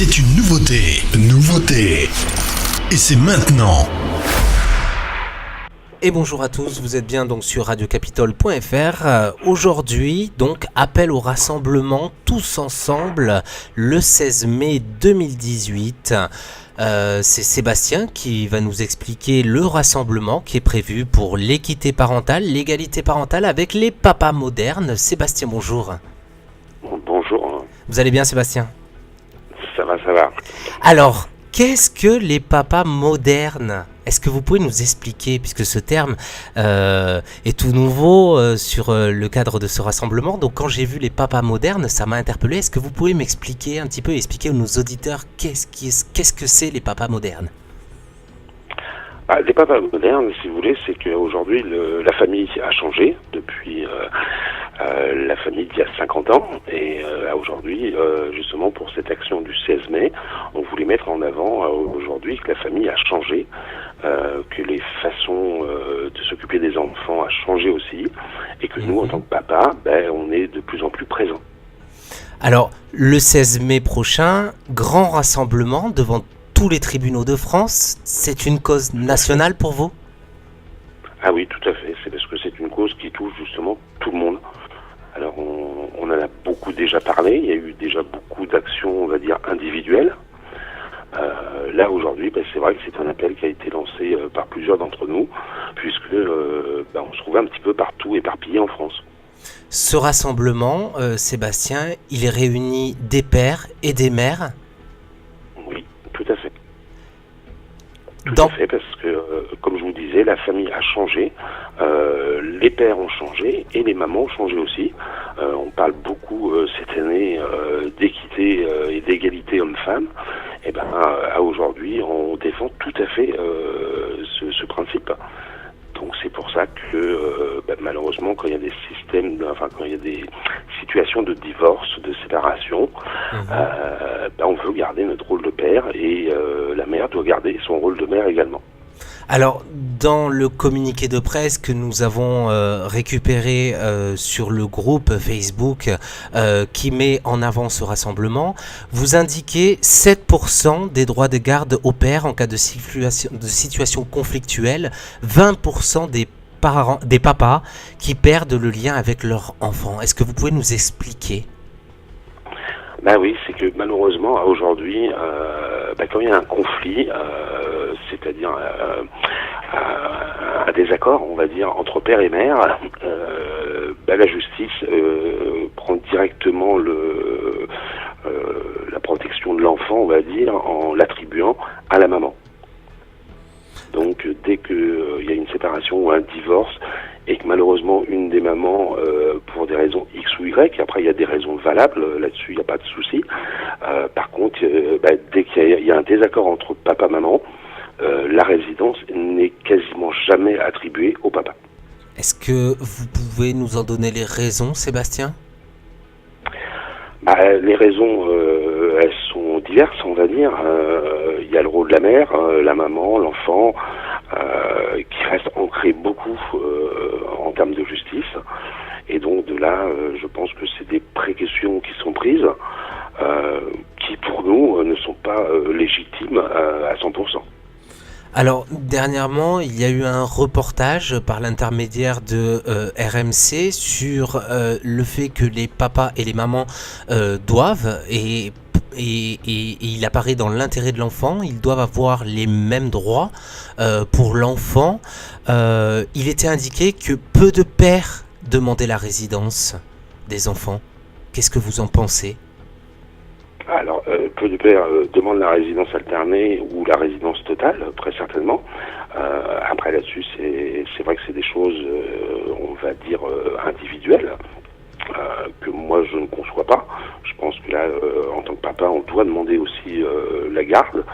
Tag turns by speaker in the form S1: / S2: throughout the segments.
S1: C'est une nouveauté. Et c'est maintenant.
S2: Et bonjour à tous, vous êtes bien donc sur radiocapitole.fr. Aujourd'hui, donc, appel au rassemblement tous ensemble le 16 mai 2018. C'est Sébastien qui va nous expliquer le rassemblement qui est prévu pour l'équité parentale, l'égalité parentale avec les papas modernes. Sébastien, bonjour.
S3: Bonjour.
S2: Vous allez bien, Sébastien ?
S3: Ça va.
S2: Alors, qu'est-ce que les papas modernes ? Est-ce que vous pouvez nous expliquer, puisque ce terme est tout nouveau sur le cadre de ce rassemblement. Donc quand j'ai vu les papas modernes, ça m'a interpellé. Est-ce que vous pouvez m'expliquer un petit peu, expliquer à nos auditeurs qu'est-ce que c'est les papas modernes ?
S3: Les papas modernes, si vous voulez, c'est qu'aujourd'hui, la famille a changé depuis la famille d'il y a 50 ans. Et aujourd'hui, justement, pour cette action du 16 mai, on voulait mettre en avant aujourd'hui que la famille a changé, que les façons de s'occuper des enfants a changé aussi, et que nous, en tant que papa, on est de plus en plus présents.
S2: Alors, le 16 mai prochain, grand rassemblement devant tous les tribunaux de France, c'est une cause nationale pour vous ?
S3: Ah oui, tout à fait. C'est parce que c'est une cause qui touche justement tout le monde. Alors, on en a beaucoup déjà parlé. Il y a eu déjà beaucoup d'actions, on va dire, individuelles. Là, aujourd'hui, c'est vrai que c'est un appel qui a été lancé par plusieurs d'entre nous, puisque on se trouvait un petit peu partout éparpillés en France.
S2: Ce rassemblement, Sébastien, il réunit des pères et des mères ?
S3: Oui, tout à fait. Tout à fait, parce que, comme je vous disais, la famille a changé, les pères ont changé et les mamans ont changé aussi. On parle beaucoup cette année d'équité et d'égalité homme-femme. Et à aujourd'hui, on défend tout à fait ce principe. Donc c'est pour ça que malheureusement, quand il y a des quand il y a des situations de divorce, de séparation, on veut garder notre rôle de père et la mère doit garder son rôle de mère également.
S2: Alors, dans le communiqué de presse que nous avons récupéré sur le groupe Facebook qui met en avant ce rassemblement, vous indiquez 7% des droits de garde au père en cas de situation conflictuelle, 20% des papas qui perdent le lien avec leur enfant. Est-ce que vous pouvez nous expliquer ?
S3: Oui, c'est que malheureusement, aujourd'hui, quand il y a un conflit, c'est-à-dire un désaccord, on va dire, entre père et mère, la justice prend directement la protection de l'enfant, on va dire, en l'attribuant à la maman. Donc, dès qu'il y a une séparation ou un divorce, et que malheureusement une des mamans, pour des raisons X ou Y, après il y a des raisons valables, là-dessus il n'y a pas de souci. Par contre, dès qu'il y a un désaccord entre papa-maman, la résidence n'est quasiment jamais attribuée au papa.
S2: Est-ce que vous pouvez nous en donner les raisons, Sébastien ?
S3: Les raisons, elles sont diverses, on va dire. Il y a le rôle de la mère, la maman, l'enfant, qui reste ancré beaucoup en termes de justice. Et donc de là, je pense que c'est des précautions qui sont prises, qui pour nous ne sont pas légitimes à 100%.
S2: Alors, dernièrement, il y a eu un reportage par l'intermédiaire de RMC sur le fait que les papas et les mamans doivent, et il apparaît dans l'intérêt de l'enfant, ils doivent avoir les mêmes droits pour l'enfant. Il était indiqué que peu de pères demandaient la résidence des enfants. Qu'est-ce que vous en pensez ?
S3: Alors, peu de pères demandent la résidence alternée ou la résidence totale, très certainement. Après, là-dessus, c'est vrai que c'est des choses, on va dire, individuelles, que moi, je ne conçois pas. Je pense que là, en tant que papa, on doit demander aussi la garde,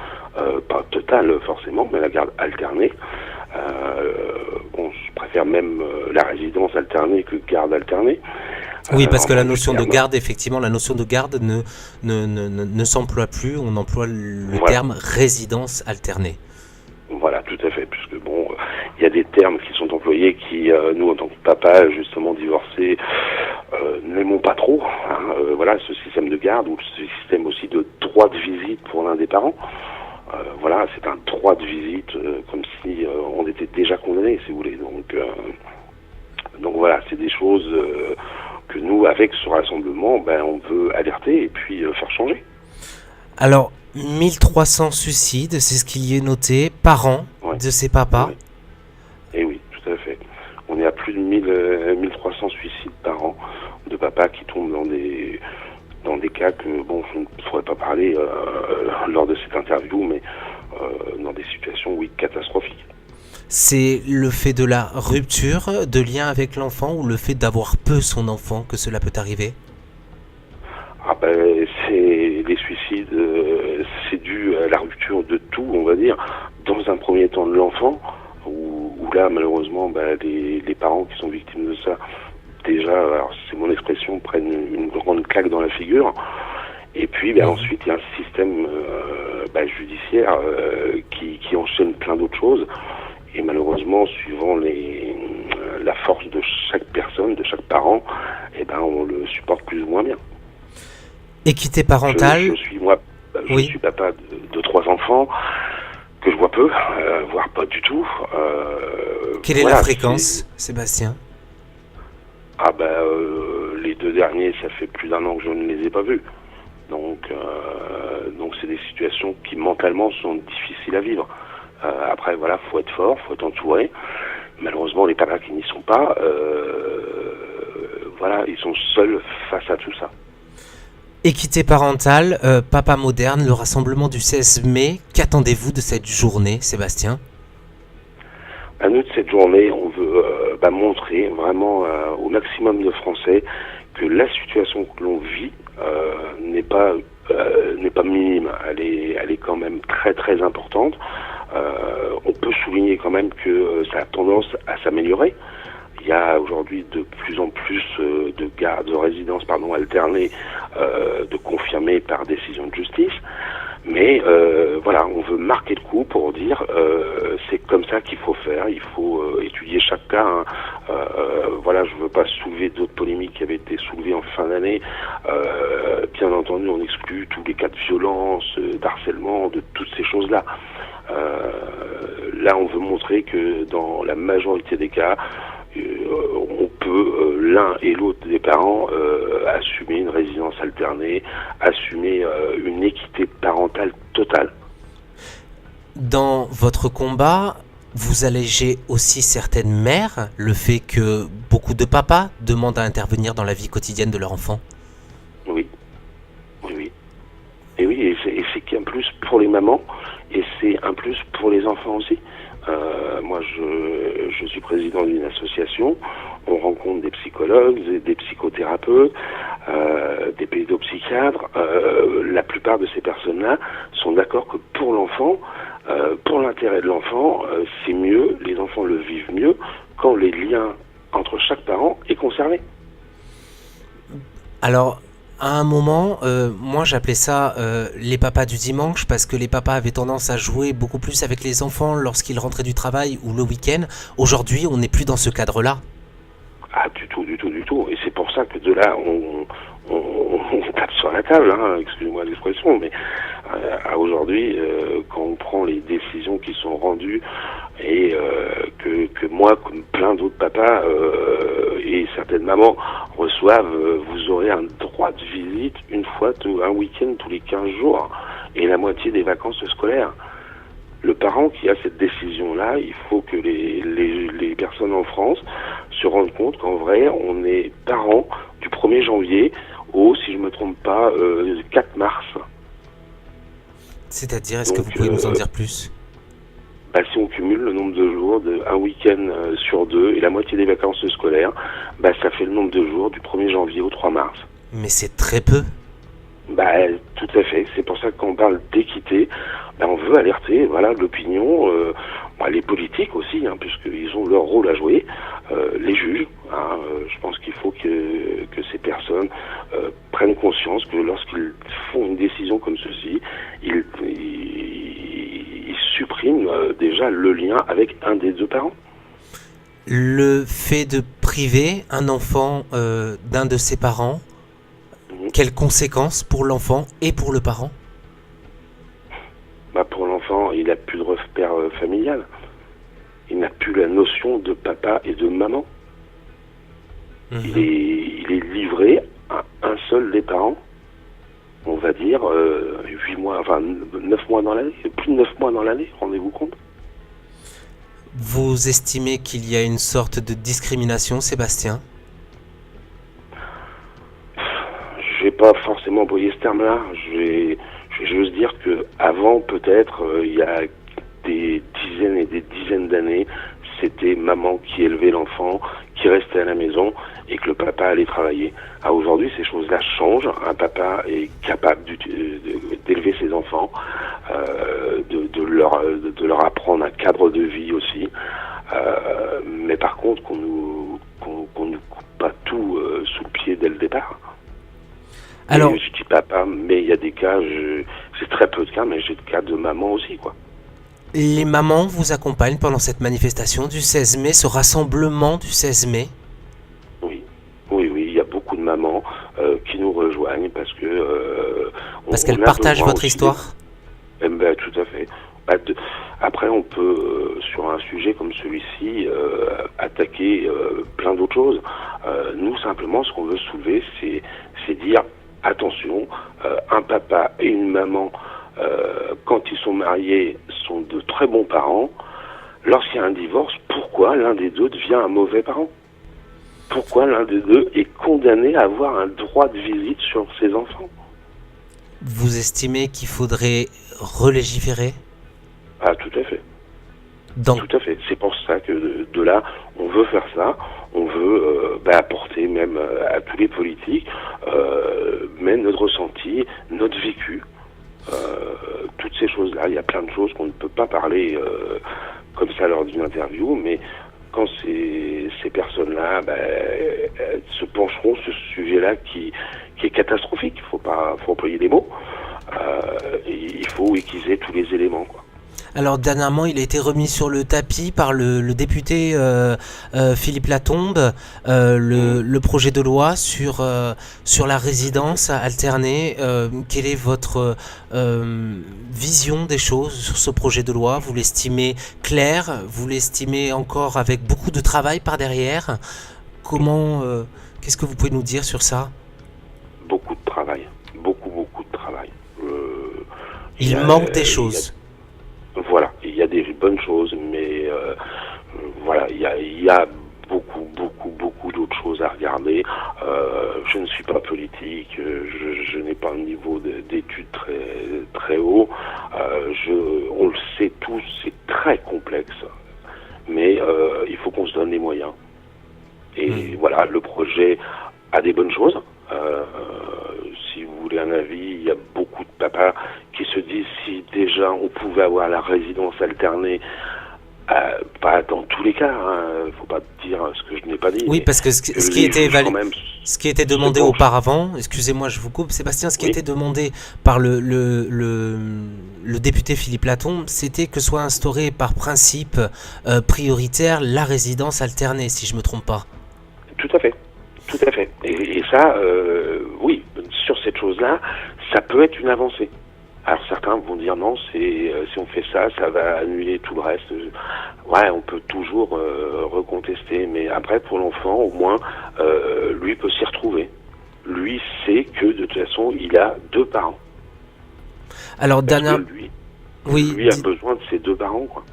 S3: pas totale forcément, mais la garde alternée. Je préfère même la résidence alternée que garde alternée.
S2: Oui, parce que la notion de garde, effectivement, la notion de garde ne s'emploie plus. On emploie le terme résidence alternée.
S3: Voilà, tout à fait, puisque il y a des termes qui sont employés voyez, qui, nous, en tant que papa, justement, divorcés, n'aimons pas trop, voilà, ce système de garde, ou ce système aussi de droit de visite pour l'un des parents. Voilà, c'est un droit de visite, comme si on était déjà condamné, si vous voulez. Donc voilà, c'est des choses que nous, avec ce rassemblement, on veut alerter et puis faire changer.
S2: Alors, 1300 suicides, c'est ce qu'il y est noté par an de ces papas.
S3: Oui. Et oui, tout à fait. On est à plus de 1300 suicides par an de papas qui tombent dans des cas que, je ne pourrais pas parler lors de cette interview, mais dans des situations, oui, catastrophiques.
S2: C'est le fait de la rupture de lien avec l'enfant ou le fait d'avoir peu son enfant que cela peut arriver?
S3: C'est les suicides, c'est dû à la rupture de tout, on va dire, dans un premier temps de l'enfant, où là, malheureusement, les parents qui sont victimes de ça, déjà, alors c'est mon expression, prennent une grande claque dans la figure. Et puis ensuite, il y a un système judiciaire qui enchaîne plein d'autres choses. Et malheureusement, suivant la force de chaque personne, de chaque parent, on le supporte plus ou moins bien.
S2: Équité parentale.
S3: Je suis papa de 3 enfants que je vois peu, voire pas du tout.
S2: Quelle est la fréquence, Sébastien?
S3: Les 2 derniers, ça fait plus d'1 an que je ne les ai pas vus. Donc c'est des situations qui mentalement sont difficiles à vivre. Après, voilà, faut être fort, faut être entouré. Malheureusement, les papas qui n'y sont pas, ils sont seuls face à tout ça.
S2: Équité parentale, Papa Moderne, le rassemblement du 16 mai, qu'attendez-vous de cette journée, Sébastien?
S3: À nous, de cette journée, on veut montrer vraiment au maximum de Français que la situation que l'on vit n'est pas minime. Elle est quand même très très importante. On peut souligner quand même que ça a tendance à s'améliorer. Il y a aujourd'hui de plus en plus de résidences alternées, de confirmées par décision de justice. Mais on veut marquer le coup pour dire c'est comme ça qu'il faut faire. Il faut étudier chaque cas. Je veux pas soulever d'autres polémiques qui avaient été soulevées en fin d'année. Bien entendu, on exclut tous les cas de violence, d'harcèlement, de toutes ces choses-là. Là, on veut montrer que dans la majorité des cas, on peut, l'un et l'autre des parents, assumer une résidence alternée, assumer une équité parentale totale.
S2: Dans votre combat, vous allégez aussi certaines mères, le fait que beaucoup de papas demandent à intervenir dans la vie quotidienne de leur enfant.
S3: Oui. Et oui, et c'est qu'un plus pour les mamans, et c'est un plus pour les enfants aussi. Moi, je suis président d'une association. On rencontre des psychologues, des psychothérapeutes, des pédopsychiatres. La plupart de ces personnes-là sont d'accord que pour l'enfant, pour l'intérêt de l'enfant, c'est mieux, les enfants le vivent mieux quand les liens entre chaque parent est conservé.
S2: Alors, à un moment, moi j'appelais ça les papas du dimanche, parce que les papas avaient tendance à jouer beaucoup plus avec les enfants lorsqu'ils rentraient du travail ou le week-end. Aujourd'hui, on n'est plus dans ce cadre-là.
S3: Ah, du tout. Et c'est pour ça que de là, on tape sur la table, excusez-moi l'expression, mais à aujourd'hui, quand on prend les décisions qui sont rendues et que moi, comme plein d'autres papas et certaines mamans reçoivent, vous aurez un droit de visite une fois un week-end tous les 15 jours et la moitié des vacances scolaires. Le parent qui a cette décision-là, il faut que les personnes en France se rendent compte qu'en vrai, on est parent du 1er janvier au, si je ne me trompe pas, 4 mars.
S2: C'est-à-dire, est-ce que vous pouvez nous en dire plus?
S3: Si on cumule le nombre de jours un week-end sur 2 et la moitié des vacances scolaires, ça fait le nombre de jours du 1er janvier au 3 mars.
S2: Mais c'est très peu.
S3: Tout à fait. C'est pour ça que quand on parle d'équité, on veut alerter l'opinion, les politiques aussi, puisqu'ils ont leur rôle à jouer, les juges. Je pense qu'il faut que ces personnes prennent conscience que lorsqu'ils font une décision comme ceci, ils suppriment déjà le lien avec un des deux parents.
S2: Le fait de priver un enfant d'un de ses parents, quelles conséquences pour l'enfant et pour le parent?
S3: Pour l'enfant, il n'a plus de repère familial. Il n'a plus la notion de papa et de maman. Il est livré à un seul des parents. On va dire 9 mois dans l'année, plus de 9 mois dans l'année, rendez-vous compte?
S2: Vous estimez qu'il y a une sorte de discrimination, Sébastien?
S3: Je vais pas forcément employer ce terme-là. Je vais juste dire que avant, peut-être, il y a des dizaines et des dizaines d'années, c'était maman qui élevait l'enfant, qui restait à la maison et que le papa allait travailler. Aujourd'hui, ces choses-là changent. Un papa est capable d'élever ses enfants, de leur apprendre un cadre de vie aussi. Mais par contre, qu'on nous coupe pas tout sous le pied dès le départ. Alors, je dis papa, mais il y a des cas, c'est très peu de cas, mais j'ai des cas de maman aussi, quoi.
S2: Les mamans vous accompagnent pendant cette manifestation du 16 mai, ce rassemblement du 16 mai?
S3: Oui, il y a beaucoup de mamans qui nous rejoignent parce que...
S2: parce qu'elles partagent votre histoire?
S3: Tout à fait. Après, on peut, sur un sujet comme celui-ci, attaquer plein d'autres choses. Nous, simplement, ce qu'on veut soulever, c'est dire, attention, un papa et une maman, quand ils sont mariés, sont de très bons parents. Lorsqu'il y a un divorce, pourquoi l'un des deux devient un mauvais parent? Pourquoi l'un des deux est condamné à avoir un droit de visite sur ses enfants?
S2: Vous estimez qu'il faudrait relégiférer?
S3: Tout à fait. Tout à fait. C'est pour ça que de là, on veut faire ça. On veut apporter même à tous les politiques, mais notre ressenti, notre vécu, toutes ces choses-là. Il y a plein de choses qu'on ne peut pas parler comme ça lors d'une interview, mais quand ces personnes-là se pencheront sur ce sujet-là qui est catastrophique, faut employer des mots, il faut qu'ils aient tous les éléments, quoi.
S2: Alors dernièrement, il a été remis sur le tapis par le député Philippe Latombe, le projet de loi sur la résidence alternée. Quelle est votre vision des choses sur ce projet de loi? Vous l'estimez clair? Vous l'estimez encore avec beaucoup de travail par derrière? Qu'est-ce que vous pouvez nous dire sur ça?
S3: Beaucoup de travail. Beaucoup de travail.
S2: Il manque des choses.
S3: Voilà, il y a des bonnes choses, mais voilà, il y a beaucoup d'autres choses à regarder. Je ne suis pas politique, je n'ai pas un niveau d'études très haut. On le sait tous, c'est très complexe, mais il faut qu'on se donne les moyens. Et voilà, le projet a des bonnes choses. Si vous voulez un avis, il y a beaucoup de papas qui se disent si déjà on pouvait avoir la résidence alternée, pas dans tous les cas, faut pas dire ce que je n'ai pas dit.
S2: Oui, parce que ce qui était demandé auparavant, excusez-moi, je vous coupe, Sébastien, ce qui était demandé par le député Philippe Latombe, c'était que soit instauré par principe prioritaire la résidence alternée, si je me trompe pas.
S3: Tout à fait. Et ça, oui, sur cette chose-là, ça peut être une avancée. Alors certains vont dire non, si on fait ça, ça va annuler tout le reste. Ouais, on peut toujours recontester, mais après pour l'enfant, au moins, lui peut s'y retrouver. Lui sait que de toute façon, il a deux parents.
S2: Alors
S3: lui a besoin de ses deux parents, quoi.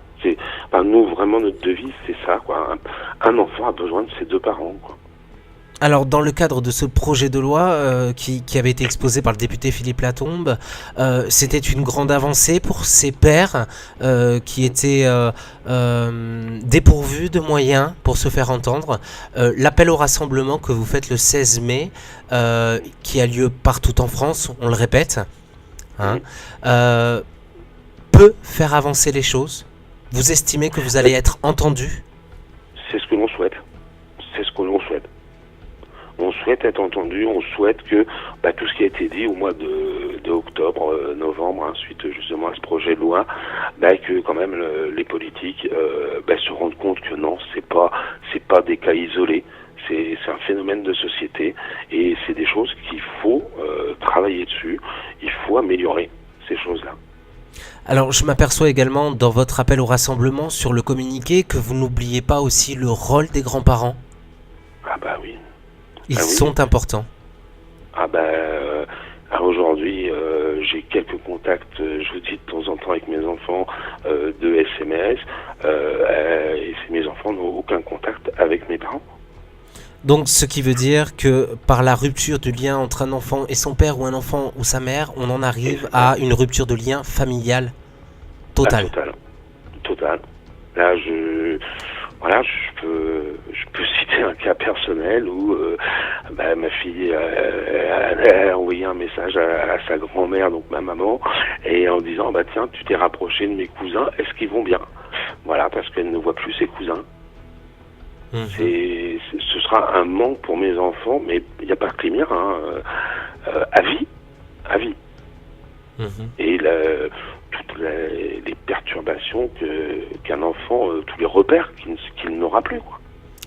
S3: Nous vraiment notre devise, c'est ça, quoi. Un enfant a besoin de ses deux parents, quoi.
S2: Alors, dans le cadre de ce projet de loi qui avait été exposé par le député Philippe Latombe, c'était une grande avancée pour ces pères qui étaient dépourvus de moyens pour se faire entendre. L'appel au rassemblement que vous faites le 16 mai, qui a lieu partout en France, on le répète, peut faire avancer les choses. Vous estimez que vous allez être entendu?
S3: C'est ce que l'on souhaite. On souhaite être entendu, on souhaite que tout ce qui a été dit au mois de octobre octobre-novembre, suite justement à ce projet de loi, que quand même les politiques se rendent compte que non, c'est pas des cas isolés. C'est un phénomène de société et c'est des choses qu'il faut travailler dessus, il faut améliorer ces choses-là.
S2: Alors, je m'aperçois également dans votre appel au rassemblement sur le communiqué que vous n'oubliez pas aussi le rôle des grands-parents.
S3: Ah bah oui.
S2: Ils sont importants.
S3: Ah aujourd'hui, j'ai quelques contacts, je vous dis de temps en temps avec mes enfants de SMS, et mes enfants n'ont aucun contact avec mes parents.
S2: Donc, ce qui veut dire que par la rupture du lien entre un enfant et son père ou un enfant ou sa mère, on en arrive à une rupture de lien familial totale.
S3: Total. Là, je peux citer un cas personnel où ma fille a envoyé un message à sa grand-mère, donc ma maman, et en disant tiens, tu t'es rapproché de mes cousins, est-ce qu'ils vont bien? Voilà, parce qu'elle ne voit plus ses cousins. Ce sera un manque pour mes enfants, mais il n'y a pas que les miens, à vie. Et toutes les perturbations qu'un enfant, tous les repères qu'il n'aura plus, quoi.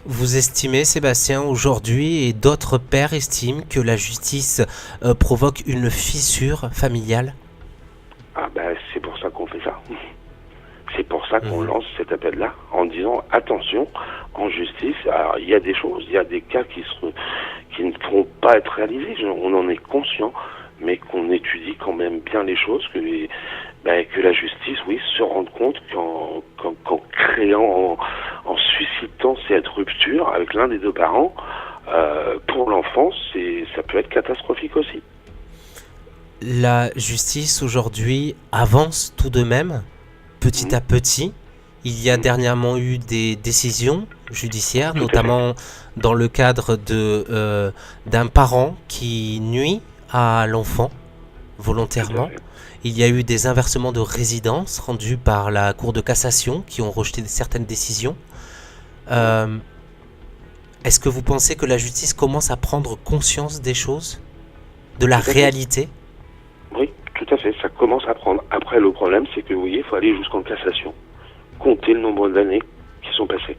S2: Vous estimez, Sébastien, aujourd'hui, et d'autres pères estiment que la justice provoque une fissure familiale?
S3: C'est pour ça qu'on fait ça. C'est pour ça qu'on lance cet appel-là, en disant attention, en justice, alors il y a des choses, il y a des cas qui ne pourront pas être réalisés, on en est conscient, mais qu'on étudie quand même bien les choses, que la justice, oui, se rende compte qu'en créant, en suscitant cette rupture avec l'un des deux parents, pour l'enfant, ça peut être catastrophique aussi.
S2: La justice aujourd'hui avance tout de même, petit à petit. Il y a dernièrement eu des décisions judiciaires, notamment dans le cadre d'un parent qui nuit à l'enfant volontairement. Il y a eu des inversements de résidence rendus par la Cour de cassation qui ont rejeté certaines décisions. Est-ce que vous pensez que la justice commence à prendre conscience des choses, de la réalité?
S3: Oui, tout à fait. Ça commence à prendre. Après, le problème, c'est que, vous voyez, il faut aller jusqu'en cassation. Compter le nombre d'années qui sont passées.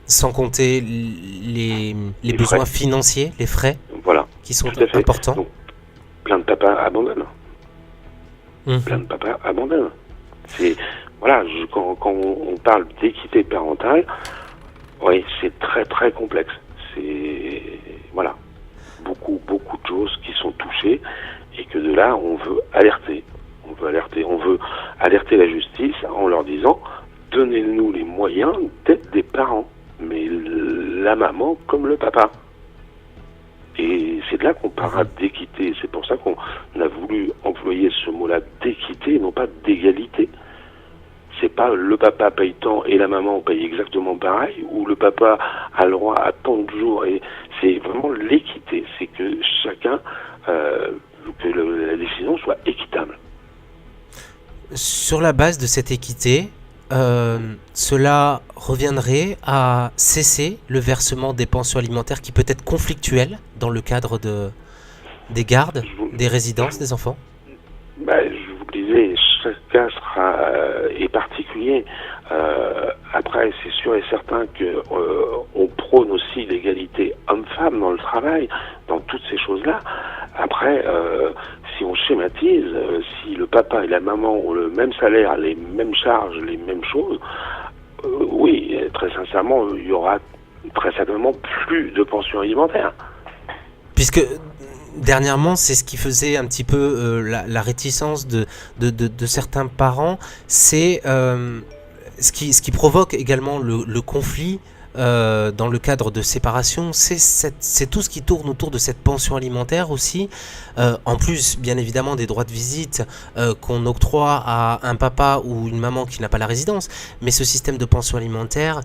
S2: Sans compter les besoins financiers, les frais,
S3: voilà,
S2: qui sont importants.
S3: Donc, plein de papas abandonnent. Plein de papas abandonnent. Quand on parle d'équité parentale, oui, c'est très très complexe. C'est beaucoup de choses qui sont touchées et que de là on veut alerter. On veut alerter la justice en leur disant donnez-nous les moyens d'être des parents, mais la maman comme le papa. Et c'est de là qu'on parlera d'équité. C'est pour ça qu'on a voulu employer ce mot-là d'équité, non pas d'égalité. C'est pas le papa paye tant et la maman paye exactement pareil, ou le papa a le droit à tant de jours. Et c'est vraiment l'équité. C'est que chacun, que la décision soit équitable.
S2: Sur la base de cette équité, cela reviendrait à cesser le versement des pensions alimentaires qui peut être conflictuel dans le cadre des gardes, des résidences des enfants?
S3: Je vous le disais, chaque cas est particulier. Après, c'est sûr et certain que on prône aussi l'égalité homme-femme dans le travail, dans toutes ces choses-là. Après, si on schématise, si le papa et la maman ont le même salaire, les mêmes charges, les mêmes choses, oui, très sincèrement, il y aura très certainement plus de pension alimentaire.
S2: Puisque dernièrement, c'est ce qui faisait un petit peu la réticence de certains parents, c'est ce qui provoque également le conflit dans le cadre de séparation, c'est tout ce qui tourne autour de cette pension alimentaire aussi, en plus bien évidemment des droits de visite qu'on octroie à un papa ou une maman qui n'a pas la résidence, mais ce système de pension alimentaire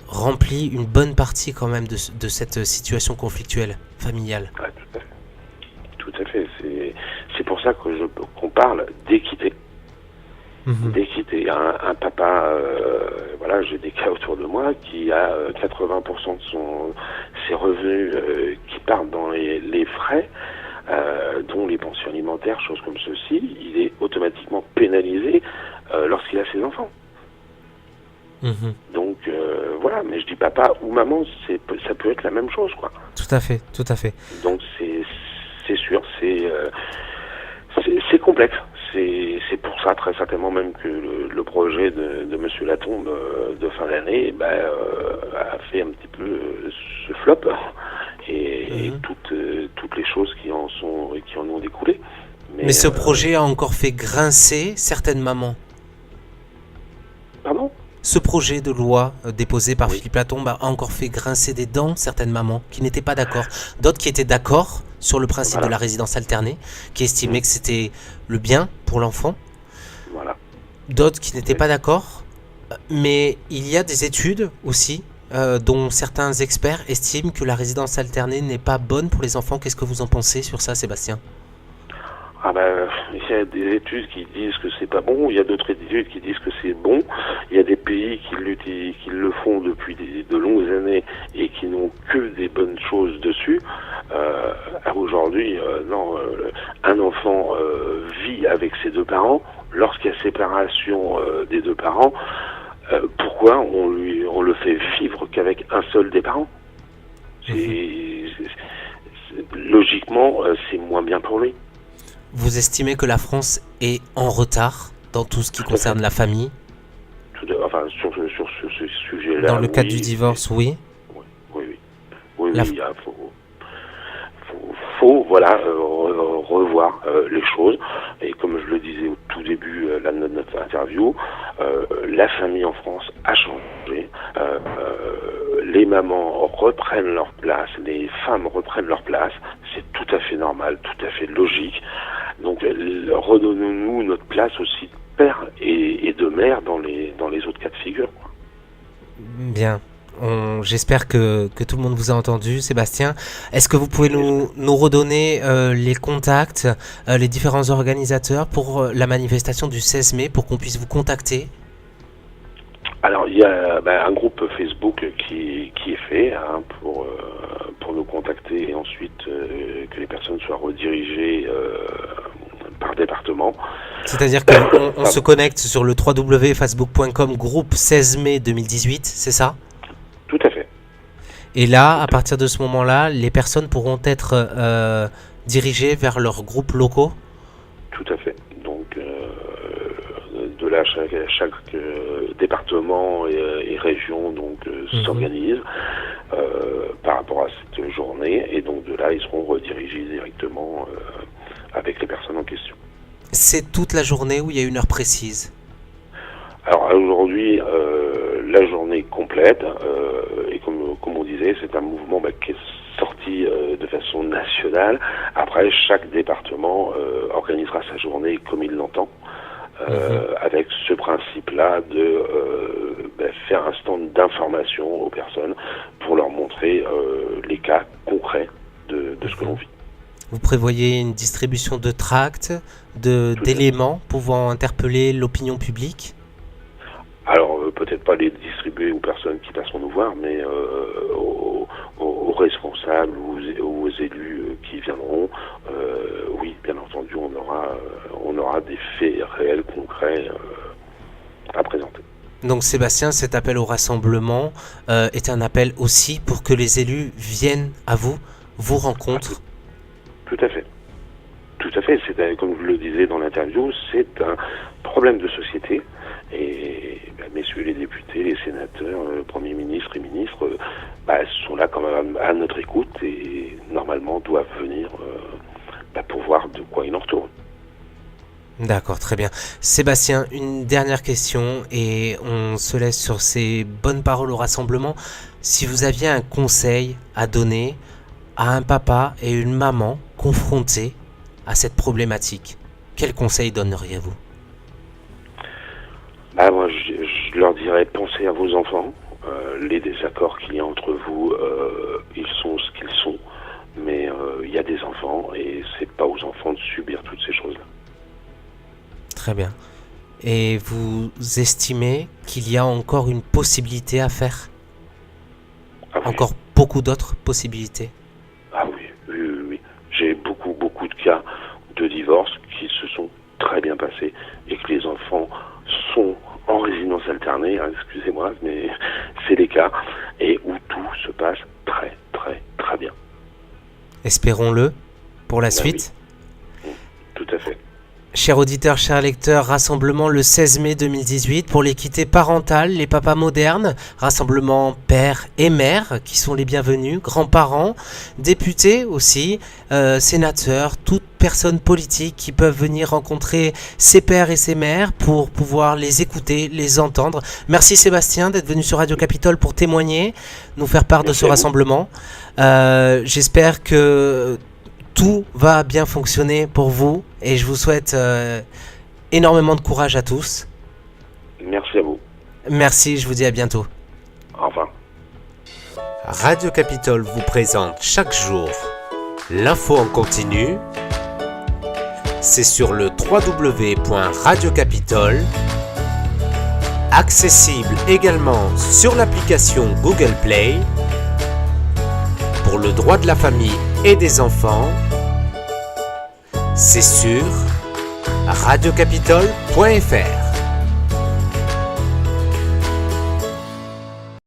S2: remplit une bonne partie quand même de cette situation conflictuelle familiale.
S3: Ouais, tout à fait. C'est pour ça qu'on parle d'équité. D'équité. Un papa, j'ai des cas autour de moi qui a 80% de ses revenus qui partent dans les frais. dont les pensions alimentaires, choses comme ceci, il est automatiquement pénalisé lorsqu'il a ses enfants. Donc voilà, mais je dis papa ou maman, ça peut être la même chose, quoi.
S2: Tout à fait, tout à fait.
S3: Donc c'est sûr, c'est complexe. C'est pour ça très certainement même que le projet de Monsieur Latombe de fin d'année a fait un petit peu ce flop et toutes les choses qui en ont découlé.
S2: Mais ce projet a encore fait grincer certaines mamans.
S3: Pardon ?
S2: Ce projet de loi déposé par Philippe Latombe a encore fait grincer des dents certaines mamans qui n'étaient pas d'accord. D'autres qui étaient d'accord sur le principe de la résidence alternée, qui estimaient que c'était le bien pour l'enfant.
S3: Voilà.
S2: D'autres qui n'étaient pas d'accord. Mais il y a des études aussi dont certains experts estiment que la résidence alternée n'est pas bonne pour les enfants. Qu'est-ce que vous en pensez sur ça, Sébastien ?
S3: Il y a des études qui disent que c'est pas bon, il y a d'autres études qui disent que c'est bon, il y a des pays qui le font depuis de longues années et qui n'ont que des bonnes choses dessus. Aujourd'hui, un enfant vit avec ses deux parents. Lorsqu'il y a séparation des deux parents, pourquoi on le fait vivre qu'avec un seul des parents ? Logiquement, c'est moins bien pour lui.
S2: Vous estimez que la France est en retard dans tout ce qui concerne la famille ?
S3: Sur ce sujet-là.
S2: Dans le cadre du divorce, oui.
S3: Oui, il faut revoir les choses. Et comme je le disais au tout début de notre interview, la famille en France a changé. Les mamans reprennent leur place, les femmes reprennent leur place. C'est tout à fait normal, tout à fait logique. Donc redonnons-nous notre place aussi de père et de mère dans les autres cas de figure.
S2: Bien. J'espère que tout le monde vous a entendu, Sébastien. Est-ce que vous pouvez nous redonner les contacts, les différents organisateurs pour la manifestation du 16 mai pour qu'on puisse vous contacter ?
S3: Alors, il y a un groupe Facebook qui est fait pour nous contacter et ensuite que les personnes soient redirigées par département.
S2: C'est-à-dire qu'on se connecte sur le www.facebook.com groupe 16 mai 2018, c'est ça ?
S3: Tout à fait.
S2: Et là, à partir de ce moment-là, les personnes pourront être dirigées vers leurs groupes locaux ?
S3: Tout à fait. Donc, de là, chaque département et région s'organise par rapport à cette journée. Et donc, de là, ils seront redirigés directement avec les personnes en question.
S2: C'est toute la journée ou il y a une heure précise ?
S3: Alors, aujourd'hui, la journée complète, et comme on disait, c'est un mouvement qui est sorti de façon nationale. Après, chaque département organisera sa journée comme il l'entend, avec ce principe-là de faire un stand d'information aux personnes pour leur montrer les cas concrets de ce que l'on vit.
S2: Vous prévoyez une distribution de tracts, d'éléments pouvant interpeller l'opinion publique ?
S3: Alors, peut-être pas les distribuer aux personnes qui passeront nous voir, mais aux responsables, aux élus qui viendront. Oui, bien entendu, on aura des faits réels, concrets à présenter.
S2: Donc Sébastien, cet appel au rassemblement est un appel aussi pour que les élus viennent à vous rencontrent.
S3: Tout à fait. Tout à fait. Comme je le disais dans l'interview, c'est un problème de société. Et messieurs les députés, les sénateurs, premiers ministres et ministres sont là quand même à notre écoute et normalement doivent venir pour voir de quoi il en retourne.
S2: D'accord, très bien. Sébastien, une dernière question et on se laisse sur ces bonnes paroles au rassemblement. Si vous aviez un conseil à donner à un papa et une maman confrontés à cette problématique, quel conseil donneriez-vous ?
S3: Moi, je leur dirais, pensez à vos enfants. Les désaccords qu'il y a entre vous, ils sont ce qu'ils sont. Mais il y a des enfants et c'est pas aux enfants de subir toutes ces choses-là.
S2: Très bien. Et vous estimez qu'il y a encore une possibilité à faire ? Encore beaucoup d'autres possibilités ?
S3: Ah oui. J'ai beaucoup
S2: espérons-le, pour la suite.
S3: Oui. Tout à fait.
S2: Chers auditeurs, chers lecteurs, rassemblement le 16 mai 2018 pour l'équité parentale, les papas modernes, rassemblement père et mère qui sont les bienvenus, grands-parents, députés aussi, sénateurs, toutes personnes politiques qui peuvent venir rencontrer ces pères et ces mères pour pouvoir les écouter, les entendre. Merci Sébastien d'être venu sur Radio Capitole pour témoigner, nous faire part de ce rassemblement. J'espère que tout va bien fonctionner pour vous et je vous souhaite énormément de courage à tous.
S3: Merci à vous.
S2: Merci, je vous dis à bientôt.
S3: Au revoir.
S2: Radio Capitole vous présente chaque jour l'info en continu. C'est sur le www.radiocapitole, accessible également sur l'application Google Play. Pour le droit de la famille et des enfants, c'est sur radiocapitole.fr.